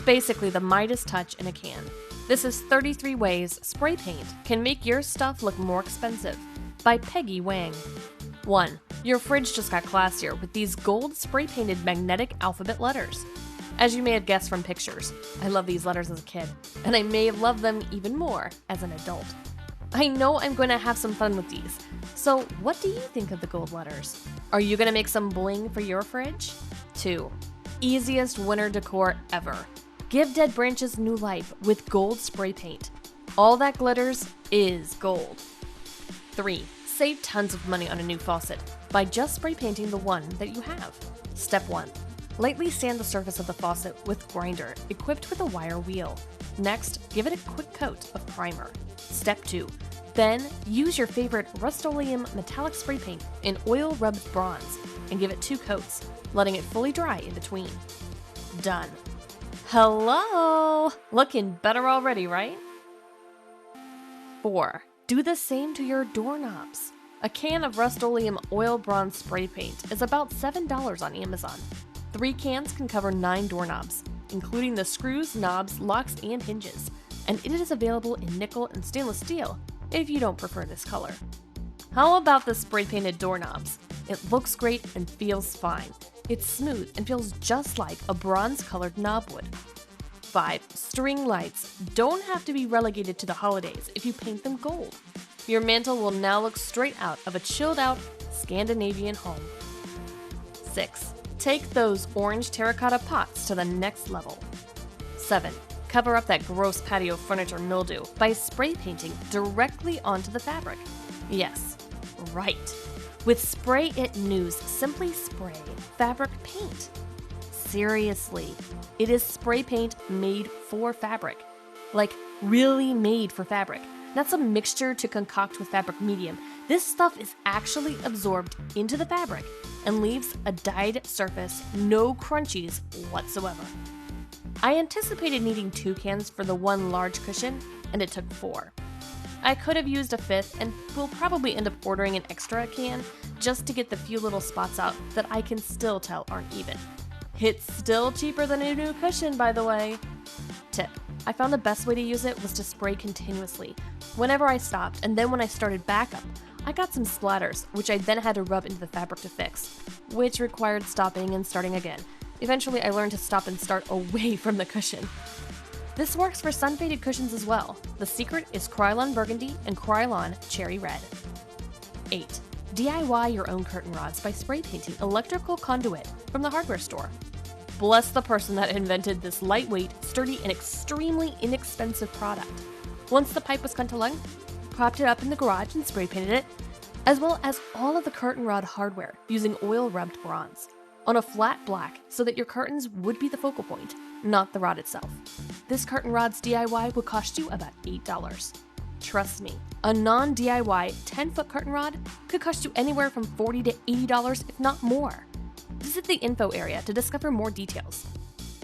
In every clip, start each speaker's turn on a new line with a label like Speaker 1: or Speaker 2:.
Speaker 1: basically the Midas touch in a can. This is 33 ways spray paint can make your stuff look more expensive, by Peggy Wang. 1. Your fridge just got classier with these gold spray-painted magnetic alphabet letters. As you may have guessed from pictures, I love these letters as a kid, and I may love them even more as an adult. I know I'm going to have some fun with these, so what do you think of the gold letters? Are you going to make some bling for your fridge? 2. Easiest winter decor ever. Give dead branches new life with gold spray paint. All that glitters is gold. 3. Save tons of money on a new faucet by just spray painting the one that you have. Step 1. Lightly sand the surface of the faucet with grinder equipped with a wire wheel. Next, give it a quick coat of primer. Step 2. Then, use your favorite Rust-Oleum metallic spray paint in oil-rubbed bronze and give it 2 coats, letting it fully dry in between. Done. Hello! Looking better already, right? 4. Do the same to your doorknobs. A can of Rust-Oleum oil bronze spray paint is about $7 on Amazon. 3 cans can cover 9 doorknobs, including the screws, knobs, locks, and hinges, and it is available in nickel and stainless steel if you don't prefer this color. How about the spray-painted doorknobs? It looks great and feels fine. It's smooth and feels just like a bronze-colored knob would. 5. String lights don't have to be relegated to the holidays if you paint them gold. Your mantle will now look straight out of a chilled-out Scandinavian home. 6. Take those orange terracotta pots to the next level. 7. Cover up that gross patio furniture mildew by spray painting directly onto the fabric. Yes, right. With Spray It News Simply Spray fabric paint. Seriously, it is spray paint made for fabric. Like, really made for fabric. Not some mixture to concoct with fabric medium. This stuff is actually absorbed into the fabric and leaves a dyed surface, no crunchies whatsoever. I anticipated needing 2 cans for the 1 large cushion, and it took 4. I could have used a 5th and will probably end up ordering an extra can just to get the few little spots out that I can still tell aren't even. It's still cheaper than a new cushion, by the way. Tip: I found the best way to use it was to spray continuously. Whenever I stopped, and then when I started back up, I got some splatters, which I then had to rub into the fabric to fix, which required stopping and starting again. Eventually, I learned to stop and start away from the cushion. This works for sun-faded cushions as well. The secret is Krylon Burgundy and Krylon Cherry Red. 8. DIY your own curtain rods by spray painting electrical conduit from the hardware store. Bless the person that invented this lightweight, sturdy, and extremely inexpensive product. Once the pipe was cut to length, propped it up in the garage and spray painted it, as well as all of the curtain rod hardware using oil-rubbed bronze, on a flat black so that your curtains would be the focal point, not the rod itself. This curtain rod's DIY would cost you about $8. Trust me, a non-DIY 10-foot curtain rod could cost you anywhere from $40 to $80, if not more. Visit the info area to discover more details.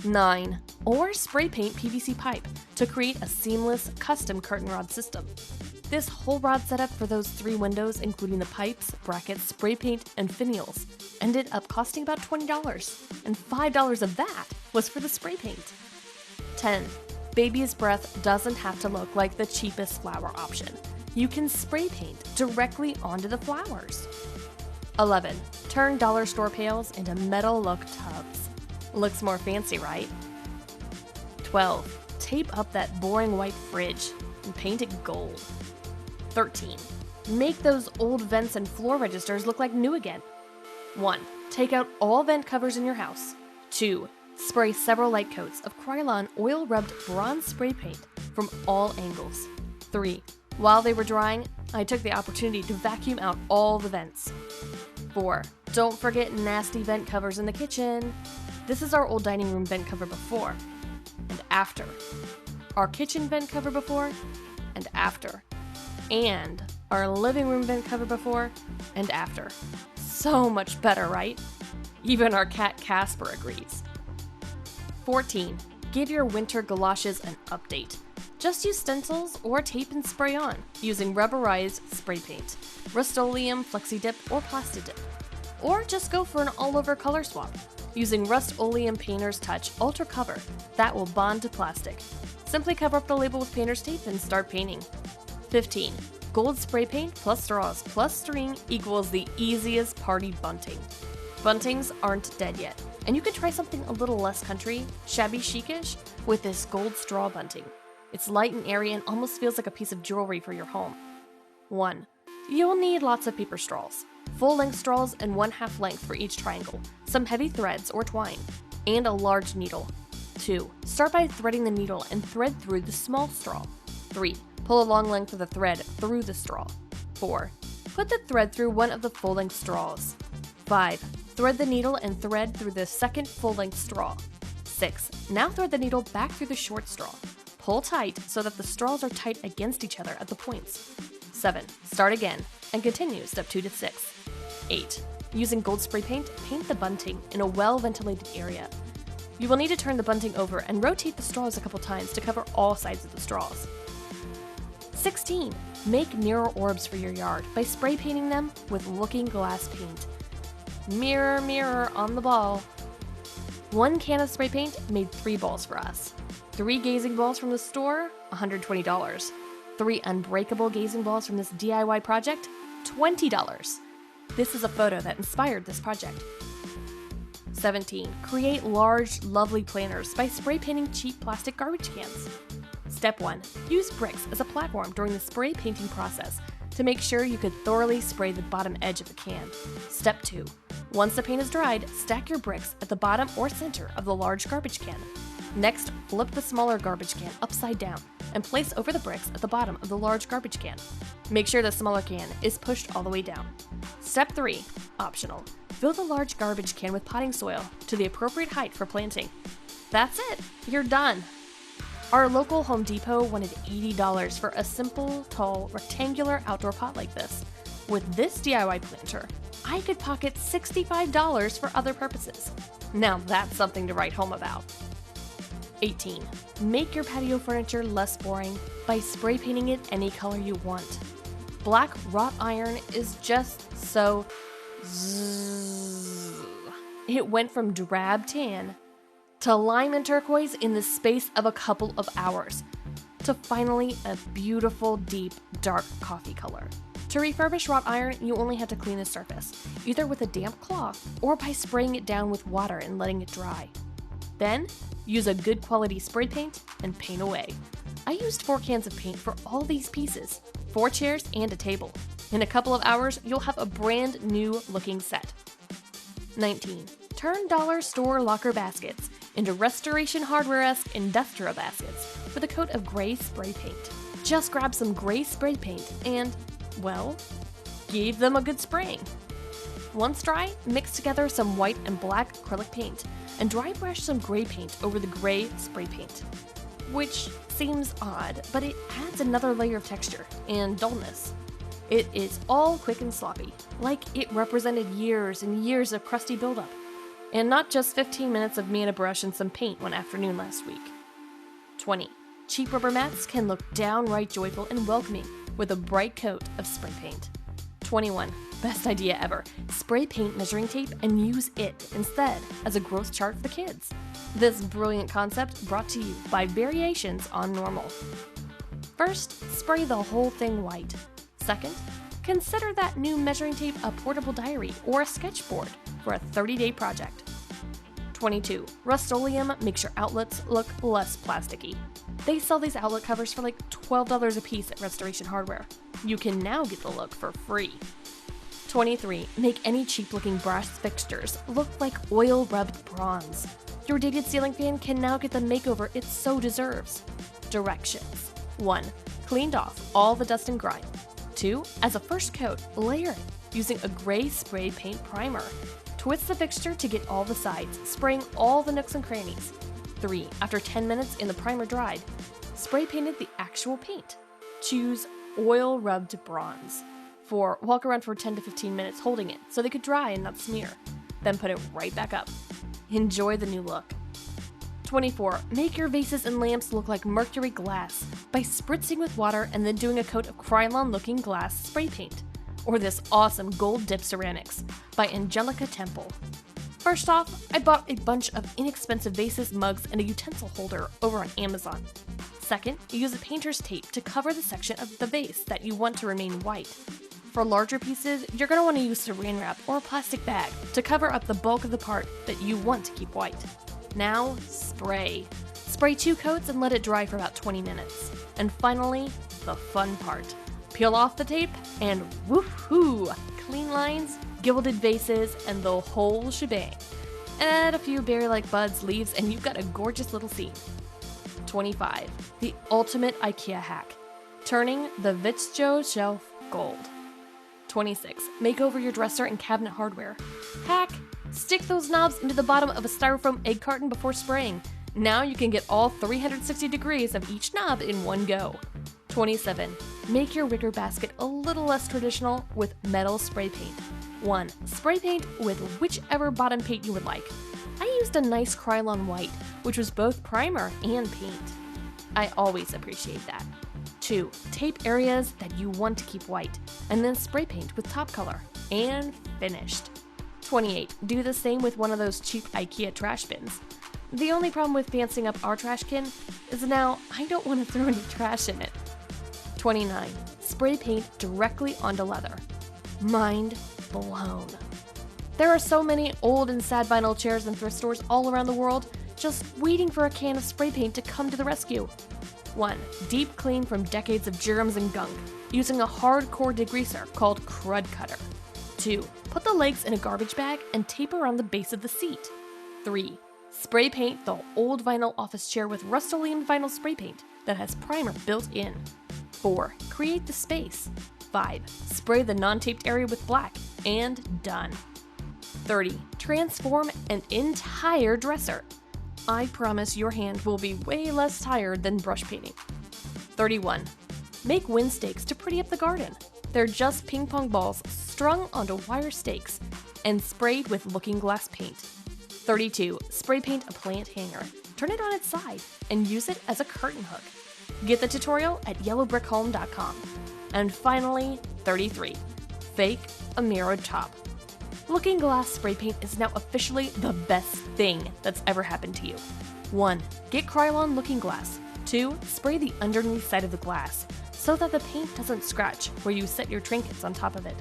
Speaker 1: 9. Or spray paint PVC pipe to create a seamless custom curtain rod system. This whole rod setup for those 3 windows, including the pipes, brackets, spray paint, and finials, ended up costing about $20, and $5 of that was for the spray paint. 10. Baby's breath doesn't have to look like the cheapest flower option. You can spray paint directly onto the flowers. 11. Turn dollar store pails into metal look tubs. Looks more fancy, right? 12. Tape up that boring white fridge and paint it gold. 13. Make those old vents and floor registers look like new again. 1. Take out all vent covers in your house. 2. Spray several light coats of Krylon oil-rubbed bronze spray paint from all angles. 3. While they were drying, I took the opportunity to vacuum out all the vents. 4. Don't forget nasty vent covers in the kitchen. This is our old dining room vent cover before and after. Our kitchen vent cover before and after. And our living room vent cover before and after. So much better, right? Even our cat Casper agrees. 14. Give your winter galoshes an update. Just use stencils or tape and spray on using rubberized spray paint, Rust-Oleum, Flexi Dip, or Plasti Dip. Or just go for an all-over color swap. using Rust-Oleum Painter's Touch Ultra Cover that will bond to plastic. Simply cover up the label with painter's tape and start painting. 15. Gold spray paint plus straws plus string equals the easiest party bunting. Buntings aren't dead yet, and you can try something a little less country, shabby chic-ish, with this gold straw bunting. It's light and airy and almost feels like a piece of jewelry for your home. 1. You'll need lots of paper straws. Full-length straws and 1/2 length for each triangle, some heavy threads or twine, and a large needle. 2. Start by threading the needle and thread through the small straw. 3. Pull a long length of the thread through the straw. 4. Put the thread through one of the full-length straws. 5. Thread the needle and thread through the second full-length straw. 6. Now thread the needle back through the short straw. Pull tight so that the straws are tight against each other at the points. 7. Start again and continue step 2 to 6. 8. Using gold spray paint, paint the bunting in a well-ventilated area. You will need to turn the bunting over and rotate the straws a couple times to cover all sides of the straws. 16. Make mirror orbs for your yard by spray painting them with looking glass paint. Mirror, mirror on the ball. 1 can of spray paint made 3 balls for us. 3 gazing balls from the store, $120. 3 unbreakable gazing balls from this DIY project, $20. This is a photo that inspired this project. 17. Create large, lovely planters by spray painting cheap plastic garbage cans. Step 1. Use bricks as a platform during the spray painting process to make sure you could thoroughly spray the bottom edge of the can. Step 2. Once the paint is dried, stack your bricks at the bottom or center of the large garbage can. Next, flip the smaller garbage can upside down and place over the bricks at the bottom of the large garbage can. Make sure the smaller can is pushed all the way down. Step 3. Optional. Fill the large garbage can with potting soil to the appropriate height for planting. That's it! You're done! Our local Home Depot wanted $80 for a simple, tall, rectangular outdoor pot like this. With this DIY planter, I could pocket $65 for other purposes. Now that's something to write home about. 18. Make your patio furniture less boring by spray painting it any color you want. Black wrought iron is just so zzz. It went from drab tan to lime and turquoise in the space of a couple of hours, to finally a beautiful, deep, dark coffee color. To refurbish wrought iron, you only have to clean the surface, either with a damp cloth or by spraying it down with water and letting it dry. Then, use a good quality spray paint and paint away. I used 4 cans of paint for all these pieces, 4 chairs and a table. In a couple of hours, you'll have a brand new looking set. 19. Turn dollar store locker baskets into Restoration Hardware-esque industrial baskets with a coat of gray spray paint. Just grab some gray spray paint and, well, give them a good spraying. Once dry, mix together some white and black acrylic paint and dry brush some gray paint over the gray spray paint. Which seems odd, but it adds another layer of texture and dullness. It is all quick and sloppy, like it represented years and years of crusty buildup, and not just 15 minutes of me and a brush and some paint one afternoon last week. 20. Cheap rubber mats can look downright joyful and welcoming with a bright coat of spray paint. 21. Best idea ever. Spray paint measuring tape and use it instead as a growth chart for the kids. This brilliant concept brought to you by Variations on Normal. First, spray the whole thing white. Second, consider that new measuring tape a portable diary or a sketchboard for a 30-day project. 22. Rust-Oleum makes your outlets look less plasticky. They sell these outlet covers for like $12 a piece at Restoration Hardware. You can now get the look for free. 23. Make any cheap-looking brass fixtures look like oil-rubbed bronze. Your dated ceiling fan can now get the makeover it so deserves. Directions. 1. Cleaned off all the dust and grime. 2. As a first coat, layer it using a gray spray paint primer. Twist the fixture to get all the sides, spraying all the nooks and crannies. 3. After 10 minutes and the primer dried, spray painted the actual paint. Choose oil-rubbed bronze. 4. Walk around for 10 to 15 minutes holding it so they could dry and not smear. Then put it right back up. Enjoy the new look. 24. Make your vases and lamps look like mercury glass by spritzing with water and then doing a coat of Krylon-looking glass spray paint. Or this awesome gold dip ceramics by Angelica Temple. First off, I bought a bunch of inexpensive vases, mugs, and a utensil holder over on Amazon. Second, use a painter's tape to cover the section of the vase that you want to remain white. For larger pieces, you're going to want to use saran wrap or a plastic bag to cover up the bulk of the part that you want to keep white. Now, spray. Spray 2 coats and let it dry for about 20 minutes. And finally, the fun part. Peel off the tape and woohoo! Clean lines, gilded vases, and the whole shebang. Add a few berry-like buds, leaves, and you've got a gorgeous little scene. 25. The ultimate IKEA hack. Turning the Vitjo shelf gold. 26. Make over your dresser and cabinet hardware. Hack. Stick those knobs into the bottom of a styrofoam egg carton before spraying. Now you can get all 360 degrees of each knob in one go. 27. Make your wicker basket a little less traditional with metal spray paint. 1. Spray paint with whichever bottom paint you would like. I used a nice Krylon white, which was both primer and paint. I always appreciate that. 2. Tape areas that you want to keep white, and then spray paint with top color. And finished. 28. Do the same with one of those cheap IKEA trash bins. The only problem with fancying up our trash can is now I don't want to throw any trash in it. 29. Spray paint directly onto leather. Mind blown. There are so many old and sad vinyl chairs in thrift stores all around the world, just waiting for a can of spray paint to come to the rescue. 1. Deep clean from decades of germs and gunk using a hardcore degreaser called Crud Cutter. 2. Put the legs in a garbage bag and tape around the base of the seat. 3. Spray paint the old vinyl office chair with Rust-Oleum vinyl spray paint that has primer built in. 4. Create the space. 5. Spray the non-taped area with black, and done. 30. Transform an entire dresser. I promise your hand will be way less tired than brush painting. 31. Make wind stakes to pretty up the garden. They're just ping pong balls strung onto wire stakes and sprayed with looking glass paint. 32. Spray paint a plant hanger. Turn it on its side and use it as a curtain hook. Get the tutorial at yellowbrickhome.com. And finally, 33. Fake a mirrored top. Looking glass spray paint is now officially the best thing that's ever happened to you. 1. Get Krylon looking glass. 2. Spray the underneath side of the glass so that the paint doesn't scratch where you set your trinkets on top of it.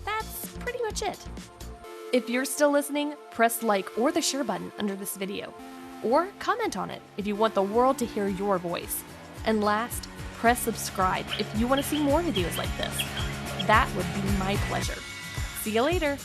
Speaker 1: That's pretty much it. If you're still listening, press like or the share button under this video. Or comment on it if you want the world to hear your voice. And last, press subscribe if you want to see more videos like this. That would be my pleasure. See you later!